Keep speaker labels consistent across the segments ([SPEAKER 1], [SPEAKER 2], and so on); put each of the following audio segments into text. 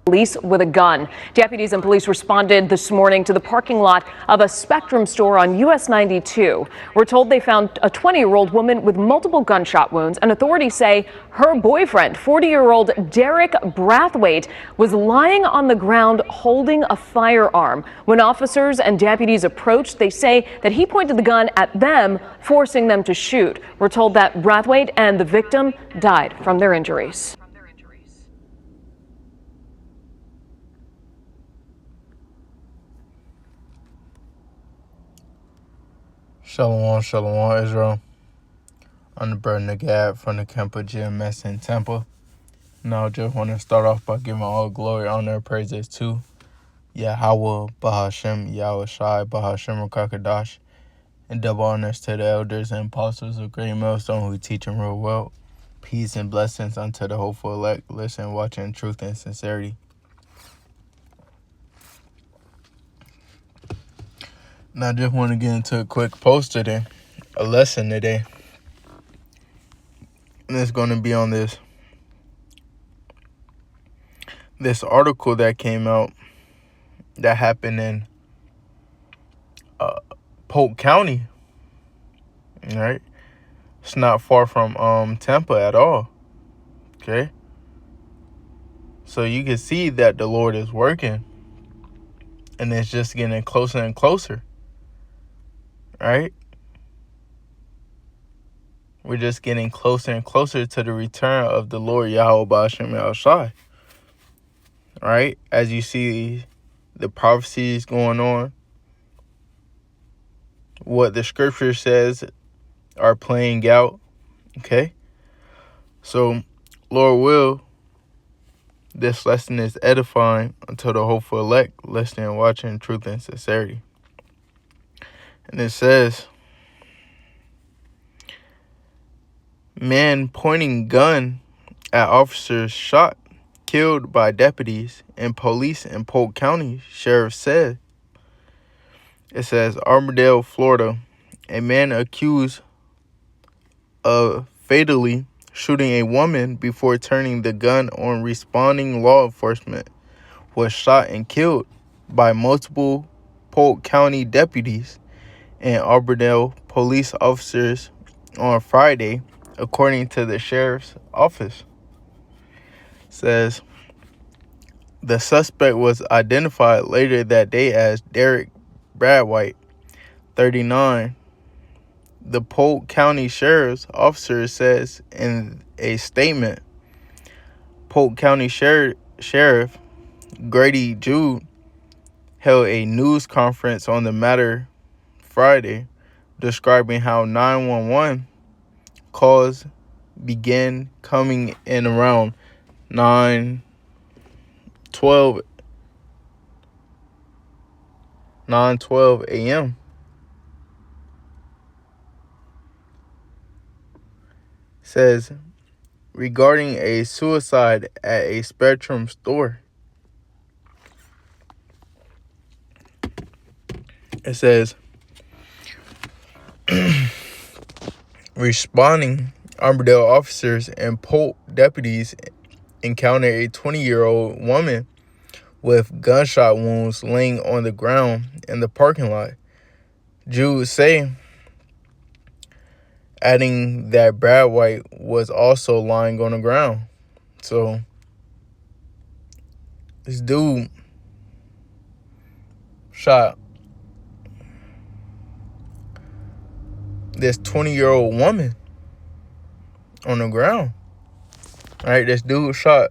[SPEAKER 1] police with a gun. Deputies and police responded this morning to the parking lot of a Spectrum store on US 92. We're told they found a 20-year-old woman with multiple gunshot wounds, and authorities say her boyfriend, 40-year-old Derek Brathwaite, was lying on the ground holding a firearm. When officers and deputies approached, they say that he pointed the gun at them, forcing them to shoot. We're told that Brathwaite and the victim died from their injuries.
[SPEAKER 2] Shalom, shalom, Israel. I'm the brother Nagab from the Kemper GMS in Tampa. Now I just want to start off by giving all glory, honor, and praises to Yahweh, Bahashem, Yahweh Shai, Bahashem, Rakakadash, and double honors to the elders and apostles of Great Millstone who teach and real well. Peace and blessings unto the hopeful elect, listen, watching truth and sincerity. Now I just want to get into a quick post today, a lesson today. And it's going to be on this article that came out that happened in Polk County. All right, it's not far from Tampa at all. Okay, so you can see that the Lord is working, and it's just getting closer and closer. All right, we're just getting closer and closer to the return of the Lord Yahweh Ba'ashem Yahushai. All right, as you see the prophecies going on, what the scripture says are playing out. Okay, so Lord will, this lesson is edifying unto the hopeful elect, listening, watching truth and sincerity. And it says, man pointing gun at officers shot, killed by deputies and police in Polk County, sheriff said. It says, Armadale, Florida, a man accused of fatally shooting a woman before turning the gun on responding law enforcement was shot and killed by multiple Polk County deputies and Armadale police officers on Friday, according to the sheriff's office. It says the suspect was identified later that day as Derek Brathwaite, 39. The Polk County Sheriff's Officer says in a statement. Polk County Sheriff Grady Jude held a news conference on the matter Friday, describing how 911 calls began coming in around 9:12 a.m. Says regarding a suicide at a Spectrum store. It says responding Armadale officers and Polk deputies encountered a 20-year-old woman with gunshot wounds laying on the ground in the parking lot. Jude say, adding that Brathwaite was also lying on the ground. So this dude shot this 20-year-old woman on the ground. All right, this dude shot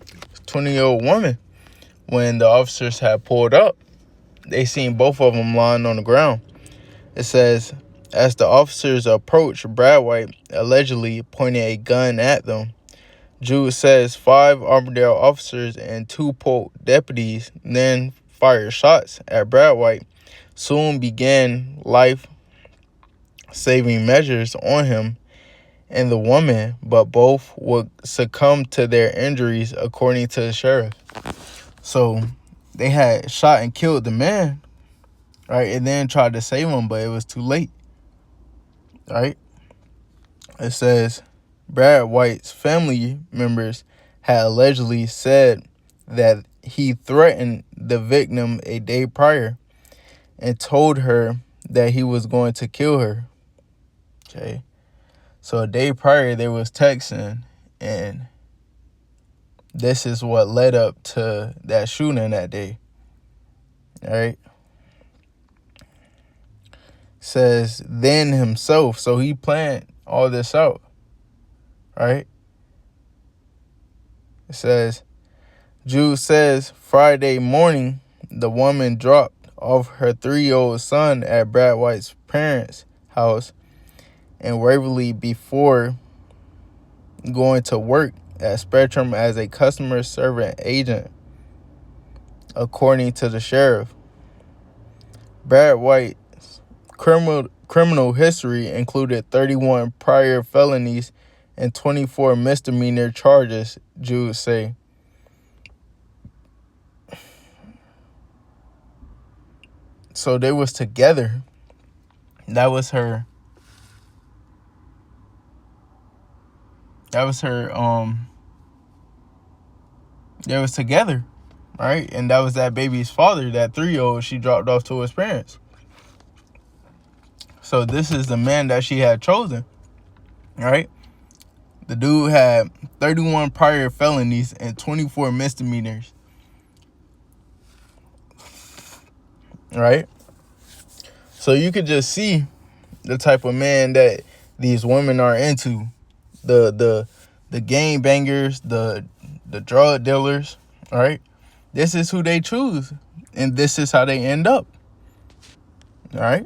[SPEAKER 2] this 20-year-old woman. When the officers had pulled up, they seen both of them lying on the ground. It says, as the officers approached, Brathwaite allegedly pointed a gun at them. Jude says 5 Armadale officers and 2 Polk deputies then fired shots at Brathwaite. Soon began life-saving measures on him and the woman, but both would succumb to their injuries, according to the sheriff. So they had shot and killed the man, right, and then tried to save him, but it was too late, right? It says Brathwaite's family members had allegedly said that he threatened the victim a day prior and told her that he was going to kill her. Okay. So a day prior they was texting, and this is what led up to that shooting that day. All right. Says then himself, so he planned all this out. Right. It says, Jude says Friday morning, the woman dropped off her 3-year-old son at Brad White's parents' house in Waverly before going to work at Spectrum as a customer service agent, according to the sheriff. Brad White's criminal history included 31 prior felonies and 24 misdemeanor charges, Jude say. So they was together. That was her. They was together, right? And that was that baby's father, that 3-year-old she dropped off to his parents. So this is the man that she had chosen, right? The dude had 31 prior felonies and 24 misdemeanors, right? So you could just see the type of man that these women are into. The gang bangers, the drug dealers, right? This is who they choose, and this is how they end up. All right.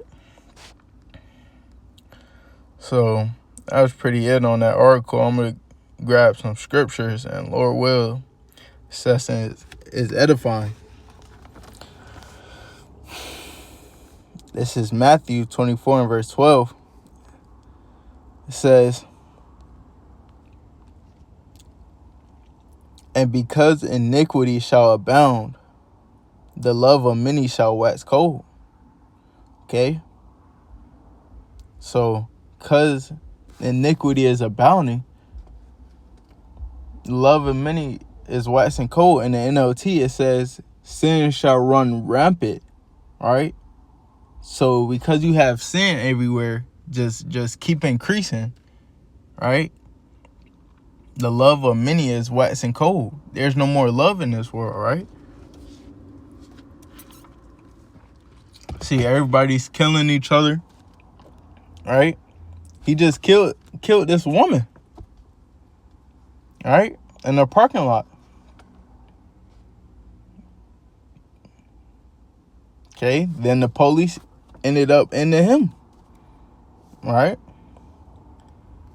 [SPEAKER 2] So that was pretty it on that article. I'm gonna grab some scriptures, and Lord will, session is edifying. This is Matthew 24 and verse 12. It says, and because iniquity shall abound, the love of many shall wax cold. Okay? So, because iniquity is abounding, the love of many is waxing cold. In the NLT, it says, sin shall run rampant. Right? So, because you have sin everywhere, just keep increasing. Right? The love of many is waxing cold. There's no more love in this world, right? See, everybody's killing each other, right? He just killed this woman, right? In a parking lot. Okay, then the police ended up into him, right?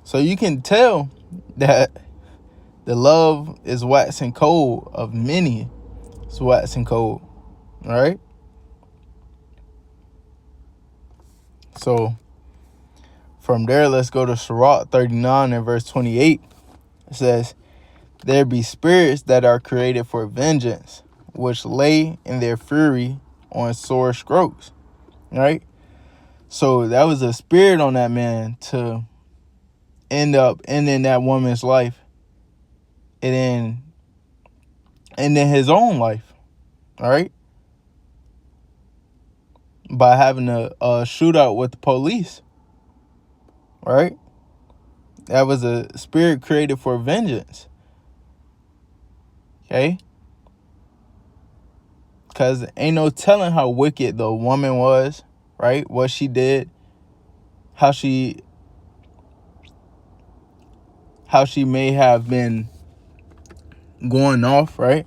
[SPEAKER 2] So you can tell that the love is waxing cold of many. It's waxing cold, right? So from there, let's go to Sirach 39 and verse 28. It says, there be spirits that are created for vengeance, which lay in their fury on sore strokes. Right? So that was a spirit on that man to end up ending that woman's life, and then ending his own life. All right? By having a shootout with the police. Right? That was a spirit created for vengeance. Okay? Because ain't no telling how wicked the woman was, right? What she did, how she may have been going off, right?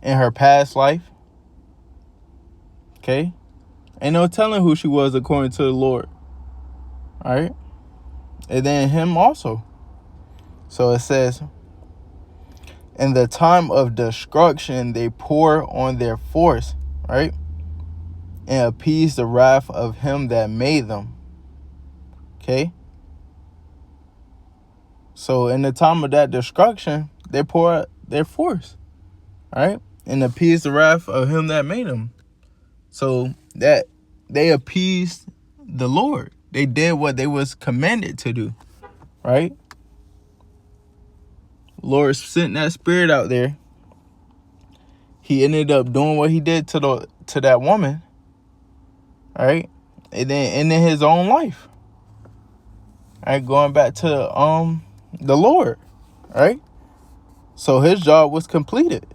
[SPEAKER 2] In her past life. Okay? Ain't no telling who she was according to the Lord. All right? And then him also. So it says, in the time of destruction, they pour on their force, right? And appease the wrath of him that made them. Okay? So in the time of that destruction, they pour out their force, right? And appease the wrath of him that made them. So that they appeased the Lord. They did what they was commanded to do, right? Lord sent that spirit out there he ended up doing what he did to that woman, right? And then ending his own life. Right, going back to the Lord, right? So his job was completed.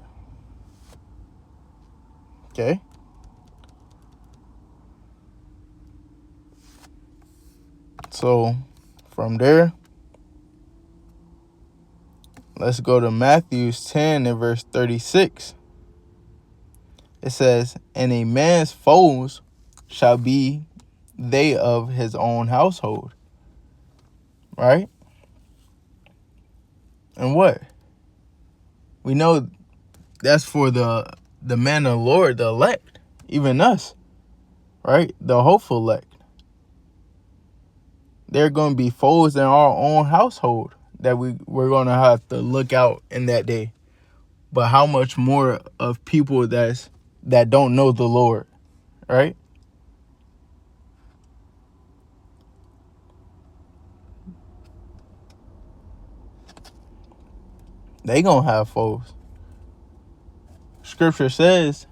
[SPEAKER 2] Okay. So from there, let's go to Matthew 10 and verse 36. It says, "And a man's foes shall be they of his own household." Right? And what? We know that's for the man of the Lord, the elect, even us, right? The hopeful elect. They're going to be foes in our own household that we're going to have to look out in that day. But how much more of people that don't know the Lord, right? They going to have foes. Scripture says,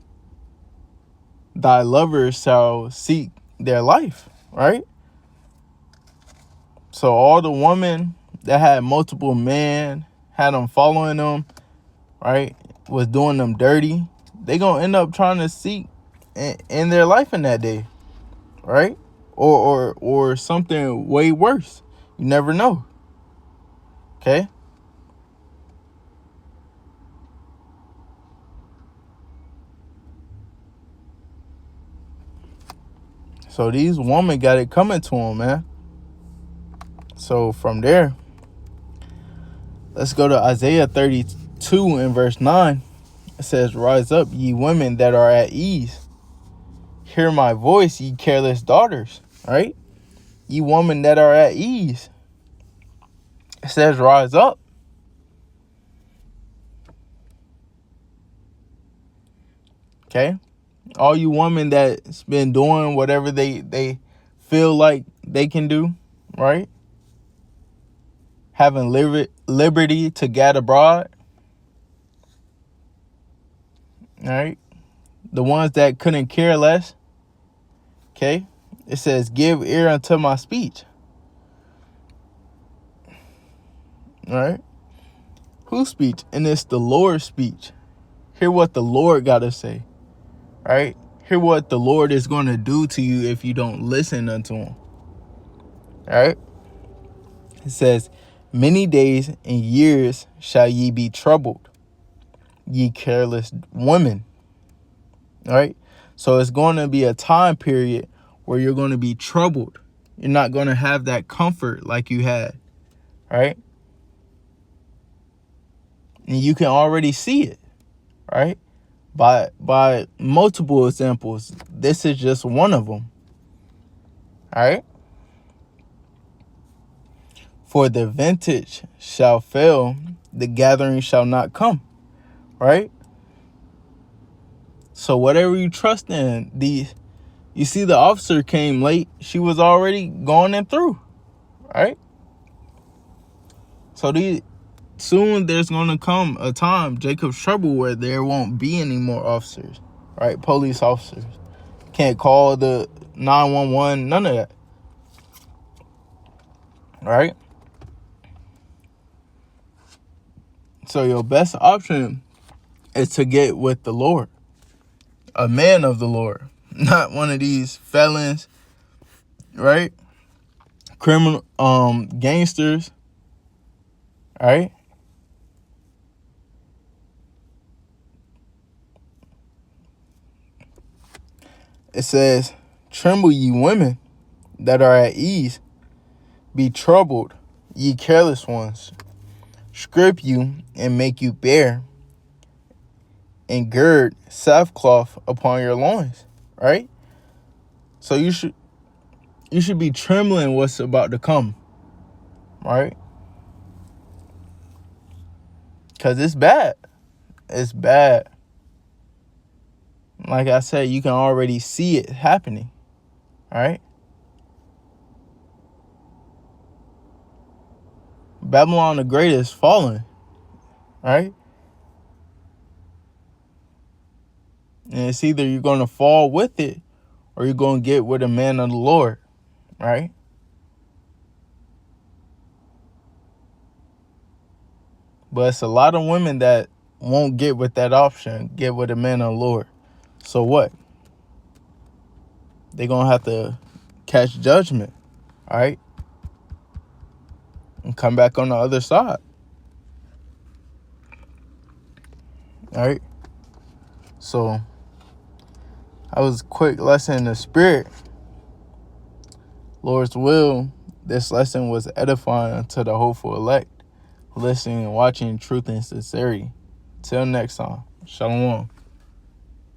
[SPEAKER 2] thy lovers shall seek their life, right? So all the women that had multiple men, had them following them, right, was doing them dirty, they gonna end up trying to seek in their life in that day, right? Or something way worse. You never know. Okay. So these women got it coming to them, man. So from there, let's go to Isaiah 32 and verse 9. It says, "Rise up, ye women that are at ease. Hear my voice, ye careless daughters." Right? Ye women that are at ease. It says, rise up. Okay? All you women that's been doing whatever they feel like they can do, right? Having liberty to gad abroad, right? The ones that couldn't care less, okay? It says, give ear unto my speech, right? Whose speech? And it's the Lord's speech. Hear what the Lord got to say, right? Hear what the Lord is going to do to you if you don't listen unto him, right? It says, many days and years shall ye be troubled, ye careless women. All right. So it's going to be a time period where you're going to be troubled. You're not going to have that comfort like you had. Right. And you can already see it. Right. By multiple examples. This is just one of them. All right. For the vintage shall fail, the gathering shall not come. Right. So whatever you trust in, you see the officer came late. She was already going and through, right? So soon there's going to come a time, Jacob's trouble, where there won't be any more officers, right? Police officers. Can't call the 911, none of that, right? So your best option is to get with the Lord, a man of the Lord, not one of these felons, right? Criminal, gangsters, right? It says, tremble ye women that are at ease, be troubled, ye careless ones. Strip you and make you bare, and gird sackcloth upon your loins, right? So you should be trembling what's about to come, right? Because it's bad. It's bad. Like I said, you can already see it happening, right? Babylon the Great is falling, right? And it's either you're going to fall with it or you're going to get with a man of the Lord, right? But it's a lot of women that won't get with that option, get with a man of the Lord. So what? They're going to have to catch judgment, all right? And come back on the other side. All right? So, that was a quick lesson in the spirit. Lord's will, this lesson was edifying to the hopeful elect, listening and watching truth and sincerity. Till next time, shalom.